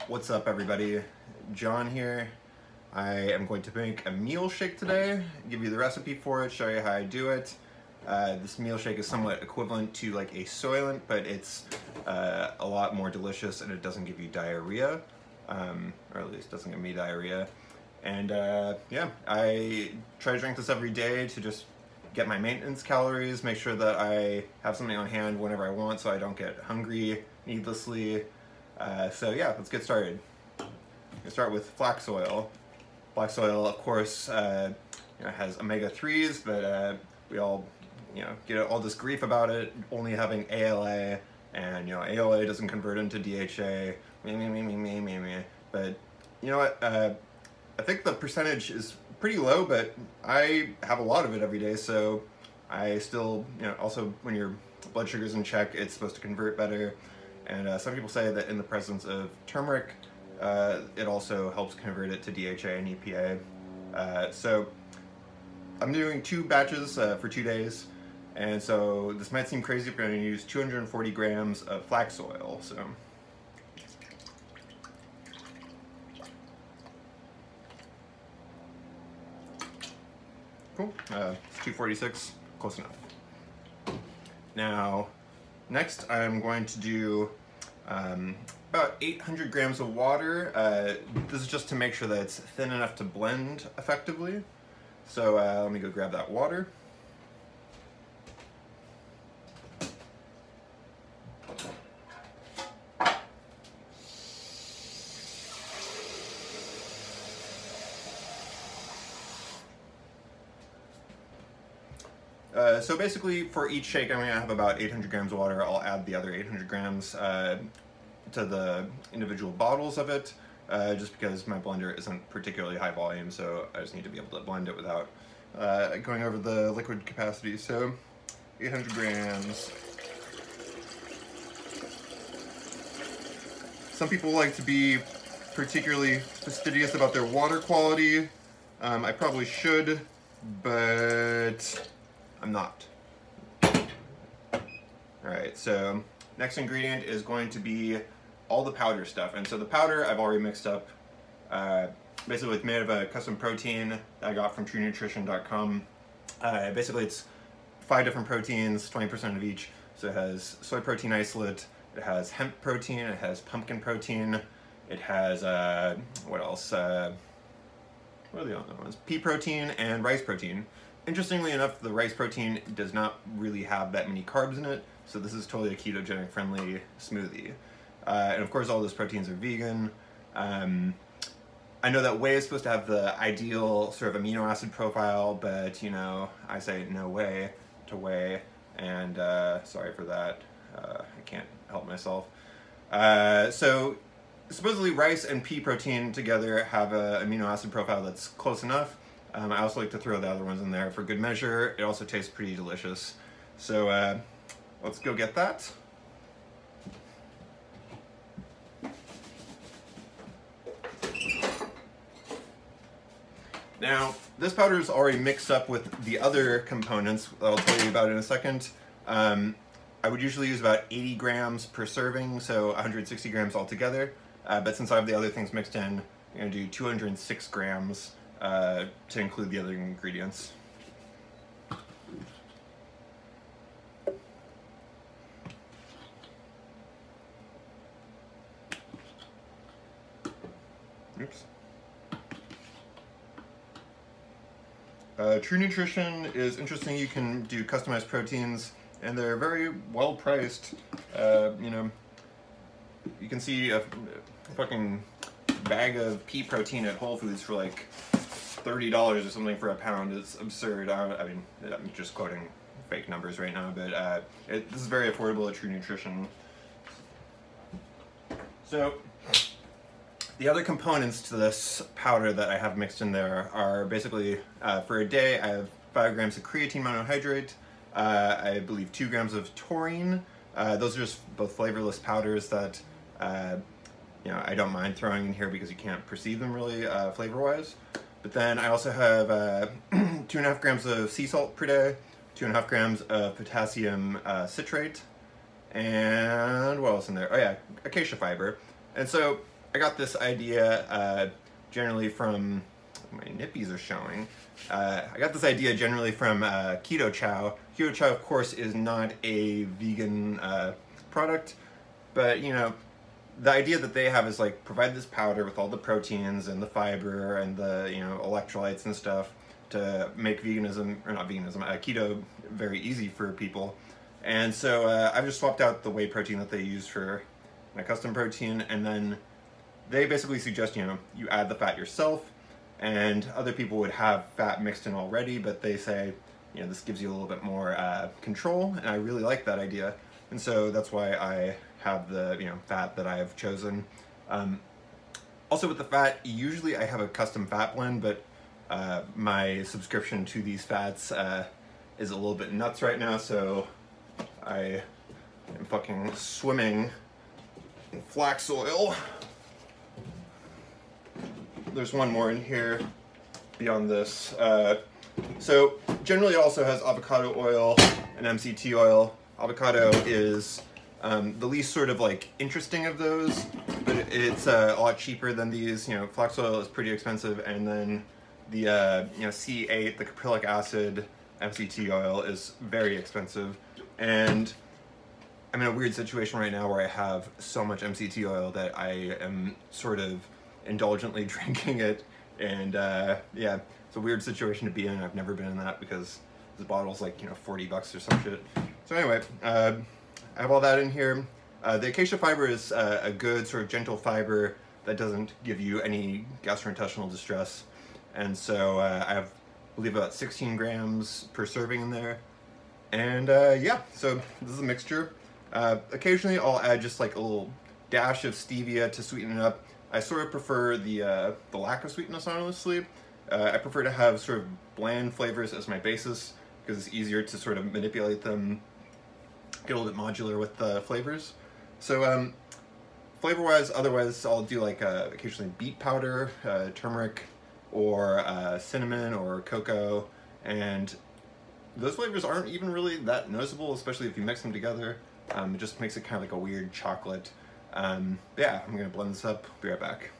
What's up, everybody? John here. I am going to make a meal shake today, give you the recipe for it, show you how I do it. This meal shake is somewhat equivalent to like a Soylent, but it's a lot more delicious and it doesn't give you diarrhea, or at least doesn't give me diarrhea. And yeah, I try to drink this every day to just get my maintenance calories, make sure that I have something on hand whenever I want so I don't get hungry needlessly. So yeah, let's get started. We start with flax oil. Flax oil, of course, has omega-3s, but we all, get all this grief about it only having ALA, and ALA doesn't convert into DHA. But you know what? I think the percentage is pretty low, but I have a lot of it every day, so I still, also when your blood sugar's in check, it's supposed to convert better. And some people say that in the presence of turmeric, it also helps convert it to DHA and EPA. So I'm doing 2 batches for 2 days, and so this might seem crazy, but I'm going to use 240 grams of flax oil. So cool. It's 246, close enough. Now, next I'm going to do about 800 grams of water. This is just to make sure that it's thin enough to blend effectively. So let me go grab that water. So basically, for each shake, I'm going to have about 800 grams of water. I'll add the other 800 grams to the individual bottles of it, just because my blender isn't particularly high volume, so I just need to be able to blend it without going over the liquid capacity. So 800 grams. Some people like to be particularly fastidious about their water quality. I probably should, but I'm not. Alright, so next ingredient is going to be all the powder stuff. And so the powder I've already mixed up. Basically it's made of a custom protein that I got from truenutrition.com. Basically it's 5 different proteins, 20% of each. So it has soy protein isolate, it has hemp protein, it has pumpkin protein, it has, what else? What are the other ones? Pea protein and rice protein. Interestingly enough, the rice protein does not really have that many carbs in it, so this is totally a ketogenic friendly smoothie. And of course all those proteins are vegan. I know that whey is supposed to have the ideal sort of amino acid profile, but I say no way to whey, and sorry for that, I can't help myself. So supposedly rice and pea protein together have an amino acid profile that's close enough. I also like to throw the other ones in there for good measure. It also tastes pretty delicious. So let's go get that. Now, this powder is already mixed up with the other components that I'll tell you about in a second. I would usually use about 80 grams per serving, so 160 grams altogether. But since I have the other things mixed in, I'm going to do 206 grams. To include the other ingredients. Oops. True Nutrition is interesting. You can do customized proteins, and they're very well priced. You can see a fucking bag of pea protein at Whole Foods for like $30 or something for a pound. It's absurd. I mean, I'm just quoting fake numbers right now, but this is very affordable at True Nutrition. So the other components to this powder that I have mixed in there are basically, for a day, I have 5 grams of creatine monohydrate, I believe 2 grams of taurine. Those are just both flavorless powders that I don't mind throwing in here because you can't perceive them really flavor-wise. But then I also have 2.5 grams of sea salt per day, 2.5 grams of potassium citrate, and what else in there? Oh yeah, acacia fiber. And so I got this idea generally from, my nippies are showing. I got this idea generally from Keto Chow. Keto Chow, of course, is not a vegan product, but you know, the idea that they have is like provide this powder with all the proteins and the fiber and the, you know, electrolytes and stuff to make veganism, or not veganism, keto very easy for people. And so I've just swapped out the whey protein that they use for my custom protein, and then they basically suggest, you know, you add the fat yourself, and other people would have fat mixed in already, but they say, you know, this gives you a little bit more control, and I really like that idea. And so that's why I have the, you know, fat that I have chosen. Also with the fat, usually I have a custom fat blend, but my subscription to these fats is a little bit nuts right now, so I am fucking swimming in flax oil. There's one more in here beyond this. So generally it also has avocado oil and MCT oil. Avocado is the least sort of like interesting of those, but it's a lot cheaper than these. You know, flax oil is pretty expensive, and then the you know, C8, the caprylic acid MCT oil, is very expensive. And I'm in a weird situation right now where I have so much MCT oil that I am sort of indulgently drinking it, and yeah, it's a weird situation to be in. I've never been in that because this bottle's like, you know, 40 bucks or some shit. So anyway, I have all that in here. The acacia fiber is a good sort of gentle fiber that doesn't give you any gastrointestinal distress, and so I have, I believe, about 16 grams per serving in there. And yeah, so this is a mixture. Occasionally I'll add just like a little dash of stevia to sweeten it up. I sort of prefer the lack of sweetness, honestly. I prefer to have sort of bland flavors as my basis because it's easier to sort of manipulate them, get a little bit modular with the flavors. So flavor-wise, otherwise I'll do like occasionally beet powder, turmeric, or cinnamon or cocoa, and those flavors aren't even really that noticeable, especially if you mix them together. It just makes it kind of like a weird chocolate. Yeah, I'm gonna blend this up, be right back.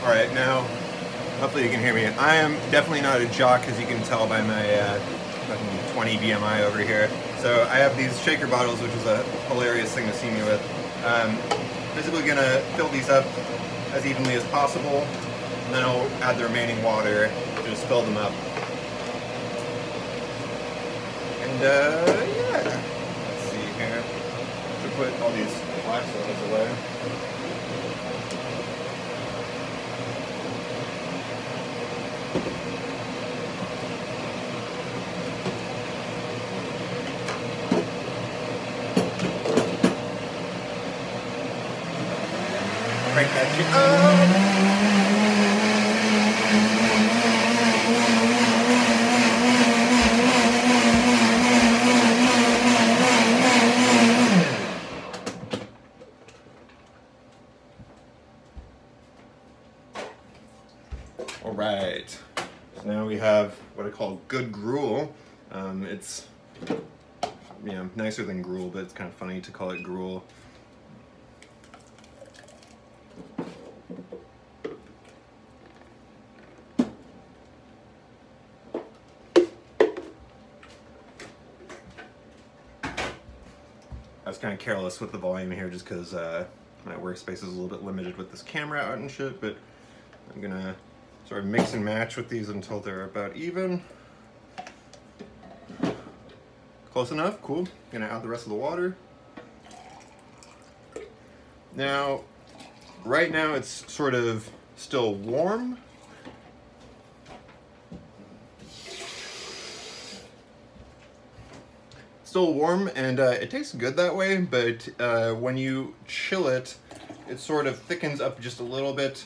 All right, now, hopefully you can hear me. I am definitely not a jock, as you can tell by my fucking 20 BMI over here. So I have these shaker bottles, which is a hilarious thing to see me with. Basically gonna fill these up as evenly as possible, and then I'll add the remaining water to just fill them up. And yeah, let's see here. To put all these flax oils away. Crank that shit up. All right, so now we have what I call Good Gruel. It's, you know, nicer than gruel, but it's kind of funny to call it gruel. I was kind of careless with the volume here just because my workspace is a little bit limited with this camera out and shit, but I'm gonna sort of mix and match with these until they're about even. Close enough, cool. Gonna add the rest of the water. Now, right now it's sort of still warm. Still warm, and it tastes good that way, but when you chill it, it sort of thickens up just a little bit,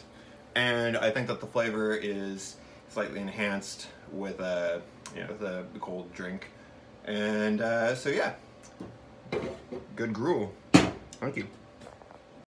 and I think that the flavor is slightly enhanced with you know, the cold drink. And so yeah, Good Gruel. Thank you.